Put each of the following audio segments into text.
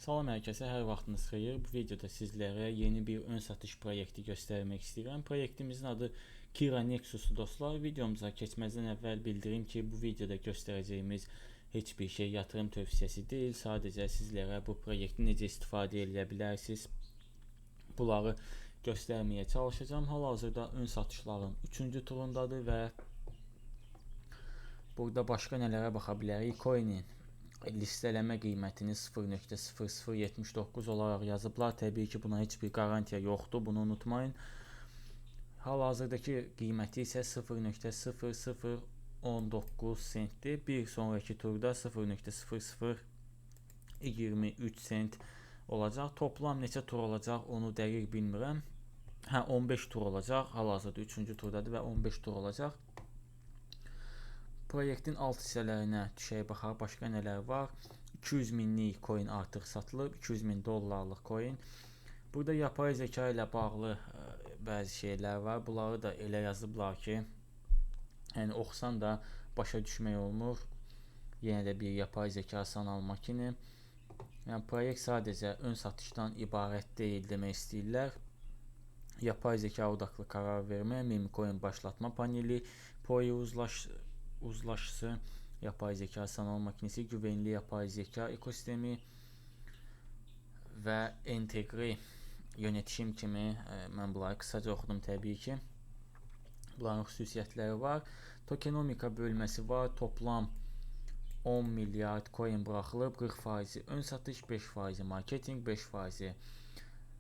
Salam hər kəsə, hər vaxtınız xeyir. Bu videoda sizlərə yeni bir ön satış proyekti göstərmək istəyirəm. Proyektimizin adı Kira Nexus'dur dostlar. Videomuza keçməzdən əvvəl bildirim ki, bu videoda göstərəcəyimiz heç bir şey yatırım tövsiyəsi deyil. Sadəcə sizlərə bu proyekti necə istifadə edə bilərsiniz, bunları göstərməyə çalışacağım. Hal-hazırda ön satışların 3-cü turundadır və burada başqa nələrə baxa bilərik. Coin'in listələmə qiymətini 0.0079 olaraq yazıblar. Təbii ki, buna heç bir qarantiya yoxdur, bunu unutmayın. Hal-hazırdakı qiyməti isə 0.0019 sentdir. Bir sonraki turda 0.0023 sent olacaq. Toplam neçə tur olacaq onu dəqiq bilmirəm. 15 tur olacaq. Hal-hazırda 3-cü turdadır və 15 tur olacaq. Proyektin alt hissələrinə düşək baxaq, başqa nələr var. 200 minlik coin artıq satılıb, 200 min dollarlıq coin. Burada yapay zeka ilə bağlı bəzi şeylər var. Bunları da elə yazıblar ki, yəni oxusan da başa düşmək olmur. Yenə də bir yapay zeka sanal makini. Yəni proyekt sadəcə ön satışdan ibarət deyil demək istəyirlər. Yapay zeka odaqlı karar vermə, meme coin başlatma paneli, POE uzlaşısı, yapay zeka sanal makinesi, güvenli yapay zeka ekosistemi və entegri yönetişim kimi mən bunları qısaca oxudum təbii ki. Bunların xüsusiyyətləri var. Tokenomika bölməsi var. Toplam 10 milyard coin buraxılıb. 40% ön satış, 5% marketing, 5%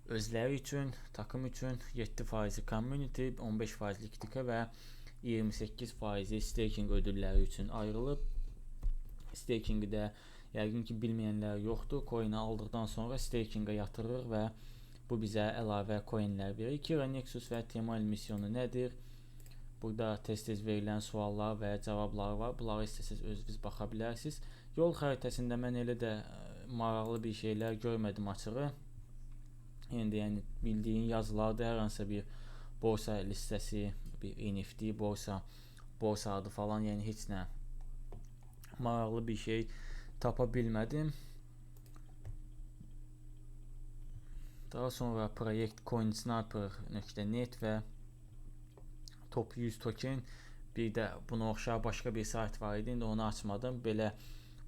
özləri üçün, takım üçün, 7% community, 15% likidika və 28% staking ödülləri üçün ayrılıb. Stakingi də yəqin ki bilməyənlər yoxdur. Coin'i aldıqdan sonra stakingə yatırır və bu bizə əlavə coinlər verir. Kira Nexus və Temal missionu nədir? Burada tez-tez verilən suallar və cavablar var. Bunları istəsəz özünüz baxa bilərsiniz. Yol xəritəsində mən elə də maraqlı bir şeylər görmədim açığı. Yəni bildiyin yazılardır, hər hansısa bir borsa listəsi, bir NFT, borsa adı falan, yəni heç nə maraqlı bir şey tapa bilmədim. Daha sonra proyekt coinsniper.net və top 100 token, bir də buna oxşar başqa bir sayt var idi, indi onu açmadım. Belə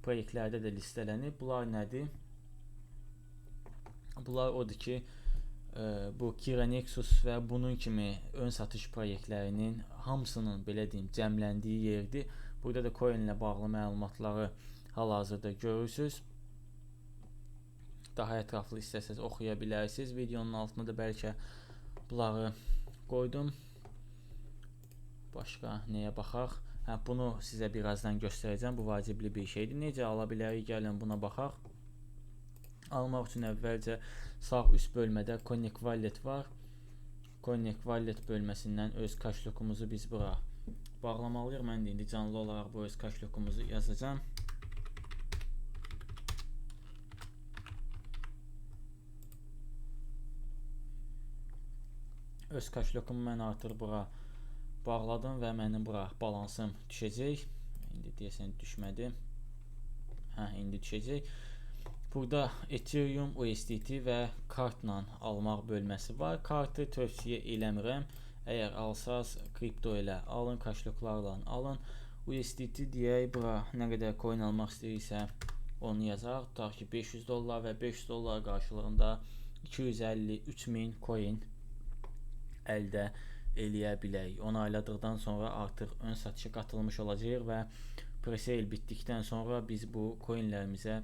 proyektlərdə də listelənib. Bunlar nədir? Bunlar odur ki, bu Kira Nexus və bunun kimi ön satış proyektlərinin hamısının belə deyim cəmləndiyi yerdir. Burada da coin ilə bağlı məlumatları hal-hazırda görürsüz. Daha ətraflı istəsəz oxuya bilərsiniz. Videonun altına da bəlkə bunları qoydum. Başqa nəyə baxaq? Bunu sizə birazdan göstərəcəm. Bu vacibli bir şeydir. Necə ala bilərik? Gəlin buna baxaq. Almaq üçün əvvəlcə sağ üst bölmədə Connect Wallet var. Connect Wallet bölməsindən öz kaşlokumuzu biz bura bağlamalıyıq. Mən də indi canlı olaraq bu öz kaşlokumuzu yazacağım. Öz kaşlokumu mən artıq bura bağladım və mənim bura balansım düşəcək. İndi deyəsən düşmədi. İndi düşəcək. Burada Ethereum, USDT və kartla almaq bölməsi var. Kartı tövsiyə eləmirəm. Əgər alsaz kripto ilə alın, kaşloklarla alın. USDT deyək, bura nə qədər coin almaq istəyirsə onu yazaq. Tutaq ki 500 dollar və 500 dollar qarşılığında 253 min coin əldə eləyə bilək. Onayladıqdan sonra artıq ön satışa qatılmış olacaq və presale bitdikdən sonra biz bu coinlərimizə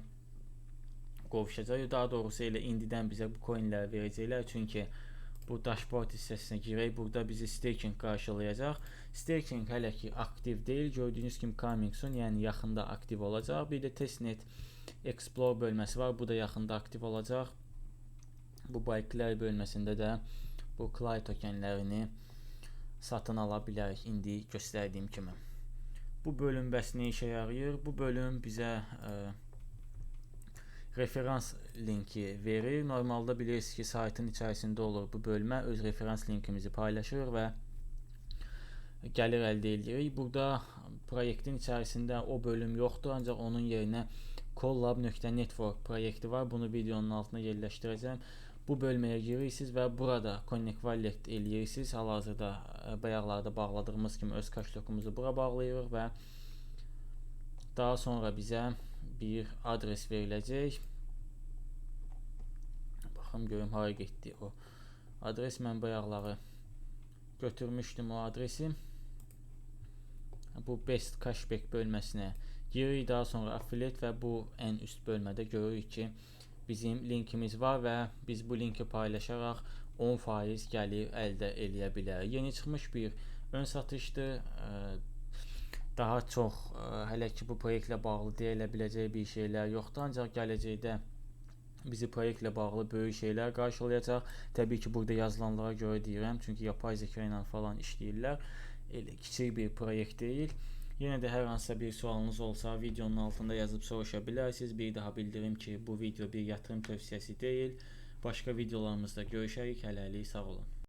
qovuşacaq. Daha doğrusu elə indidən bizə bu coinləri verəcəklər. Çünki bu dashboard hissəsinə girək. Burada bizi staking qarşılayacaq. Staking hələ ki aktiv deyil. Gördüyünüz kimi coming soon, yəni yaxında aktiv olacaq. Bir də testnet explore bölməsi var. Bu da yaxında aktiv olacaq. Bu buy-clear bölməsində də bu CLI tokenlərini satın ala bilərik indi göstərdiyim kimi. Bu bölüm bəs nə işə yarayır? Bu bölüm bizə referans linki verir. Normalda bilirsiniz ki saytın içərisində olur bu bölmə. Öz referans linkimizi paylaşır və gəlir əldə edirik. Burada proyektin içərisində o bölüm yoxdur, ancaq onun yerinə collab.network proyekti var. Bunu videonun altına yerləşdirəcəm. Bu bölməyə girirsiniz və burada Connect Wallet eləyirsiniz. Hal-hazırda bayaqlarda bağladığımız kimi öz kaşlokumuzu bura bağlayırıq və daha sonra bizə bir adres veriləcək. Baxım görüm hara getdi o adres. Mən bayaqları götürmüşdüm o adresi. Bu Best Cashback bölməsinə giririk. Daha sonra affiliate və bu ən üst bölmədə görürük ki, bizim linkimiz var və biz bu linki paylaşaraq 10% gəlir əldə eləyə bilərik. Yeni çıxmış bir ön satışdır. Daha çox hələ ki bu proyektlə bağlı deyilə biləcək bir şeylər yoxdur, ancaq gələcəkdə bizi proyektlə bağlı böyük şeylər qarşılayacaq. Təbii ki, burada yazılanlara görə deyirəm, çünki yapay zeka ilə falan işləyirlər. Elə kiçik bir proyekt deyil. Yenə də hər hansısa bir sualınız olsa videonun altında yazıb soruşa bilərsiniz. Bir daha bildirim ki, bu video bir yatırım tövsiyəsi deyil. Başqa videolarımızda görüşərik. Hələlik sağ olun.